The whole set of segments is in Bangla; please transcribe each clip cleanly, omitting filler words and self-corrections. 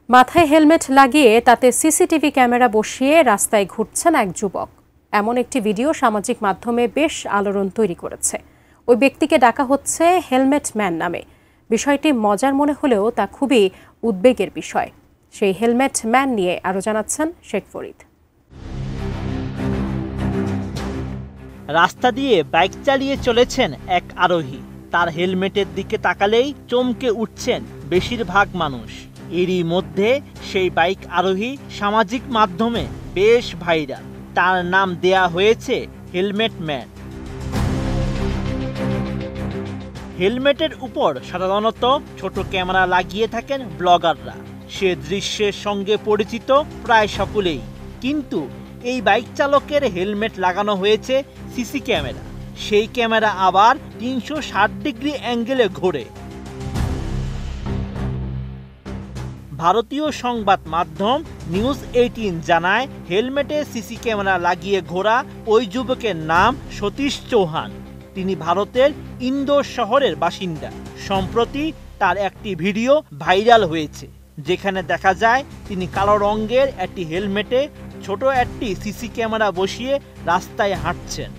মাথায় হেলমেট লাগিয়ে তাতে সিসিটিভি ক্যামেরা বসিয়ে রাস্তায় ঘুরছেন এক যুবক। এমন একটি ভিডিও সামাজিক মাধ্যমে বেশ আলোড়ন তৈরি করেছে। ওই ব্যক্তিকে ডাকা হচ্ছে হেলমেট ম্যান নামে। বিষয়টি মজার মনে হলেও তা খুবই উদ্বেগের বিষয়। সেই হেলমেট ম্যান নিয়ে আরও জানাচ্ছেন শেখ ফরিদ। রাস্তা দিয়ে বাইক চালিয়ে চলেছেন এক আরোহী। তার হেলমেটের দিকে তাকালেই চমকে উঠছেন বেশিরভাগ মানুষ। এরই মধ্যে সেই বাইক আরোহী সামাজিক মাধ্যমে বেশ ভাইরাল। তার নাম দেয়া হয়েছে হেলমেট ম্যান। হেলমেটের উপর সাধারণত ছোট ক্যামেরা লাগিয়ে থাকেন ব্লগাররা। সে দৃশ্যের সঙ্গে পরিচিত প্রায় সকলেই, কিন্তু এই বাইক চালকের হেলমেট লাগানো হয়েছে সিসি ক্যামেরা। সেই ক্যামেরা আবার 360 ডিগ্রি অ্যাঙ্গেলে ঘোরে। ভারতীয় সংবাদ মাধ্যম নিউজ 18 জানায়, হেলমেটে সিসি ক্যামেরা লাগিয়ে ঘোরা ওই যুবকের নাম সতীশ চৌহান। তিনি ভারতের ইন্দোর শহরের বাসিন্দা। সম্প্রতি তার একটি ভিডিও ভাইরাল হয়েছে, যেখানে দেখা যায় তিনি কালো রঙের একটি হেলমেটে ছোট একটি সিসি ক্যামেরা বসিয়ে রাস্তায় হাঁটছেন।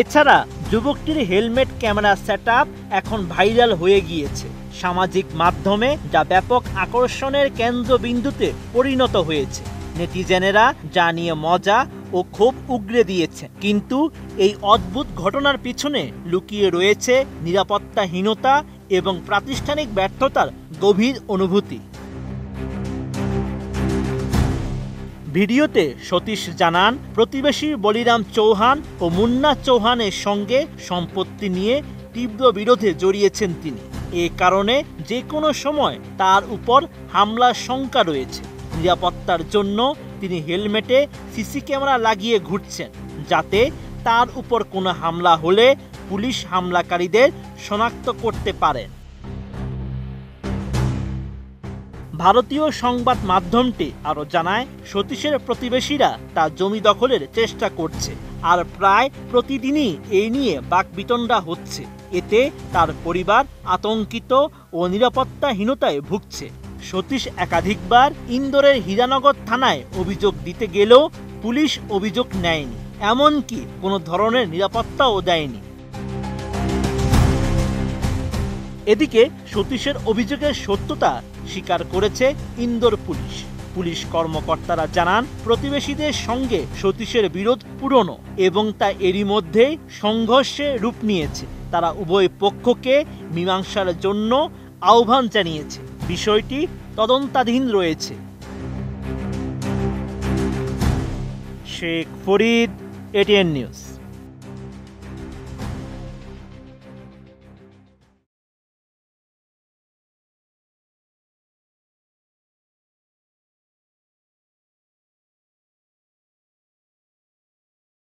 এছাড়া যুবকটির হেলমেট ক্যামেরা সেটআপ এখন ভাইরাল হয়ে গিয়েছে সামাজিক মাধ্যমে, যা ব্যাপক আকর্ষণের কেন্দ্রবিন্দুতে পরিণত হয়েছে। নেটিজেনেরা যা নিয়ে মজা ও ক্ষোভ উগরে দিয়েছে, কিন্তু এই অদ্ভুত ঘটনার পিছনে লুকিয়ে রয়েছে নিরাপত্তাহীনতা এবং প্রাতিষ্ঠানিক ব্যর্থতার গভীর অনুভূতি। ভিডিওতে সতীশ জানান, প্রতিবেশী বলিরাম চৌহান ও মুন্না চৌহানের সঙ্গে সম্পত্তি নিয়ে তীব্র বিরোধে জড়িয়েছেন তিনি। এ কারণে যে কোনো সময় তার উপর হামলার শঙ্কা রয়েছে। নিরাপত্তার জন্য তিনি হেলমেটে সিসি ক্যামেরা লাগিয়ে ঘুরছেন, যাতে তার উপর কোনো হামলা হলে পুলিশ হামলাকারীদের শনাক্ত করতে পারেন। ভারতীয় সংবাদ মাধ্যমটি আরও জানায়, সতীশের প্রতিবেশীরা তার জমি দখলের চেষ্টা করছে, আর প্রায় প্রতিদিনই এই নিয়ে বাকবিতণ্ডা হচ্ছে। এতে তার পরিবার আতঙ্কিত ও নিরাপত্তাহীনতায় ভুগছে। সতীশ একাধিকবার ইন্দোরের হীরানগর থানায় অভিযোগ দিতে গেলেও পুলিশ অভিযোগ নেয়নি, এমনকি কোনো ধরনের নিরাপত্তাও দেয়নি। এদিকে সতীশের অভিযোগের সত্যতা স্বীকার করেছে ইন্দোর পুলিশ। পুলিশ কর্মকর্তারা জানান, প্রতিবেশীদের সঙ্গে সতীশের বিরোধ পুরনো এবং তা এরই মধ্যেই সংঘর্ষে রূপ নিয়েছে। তারা উভয় পক্ষকে মীমাংসার জন্য আহ্বান জানিয়েছে। বিষয়টি তদন্তাধীন রয়েছে। Sheikh Farid, ATN news.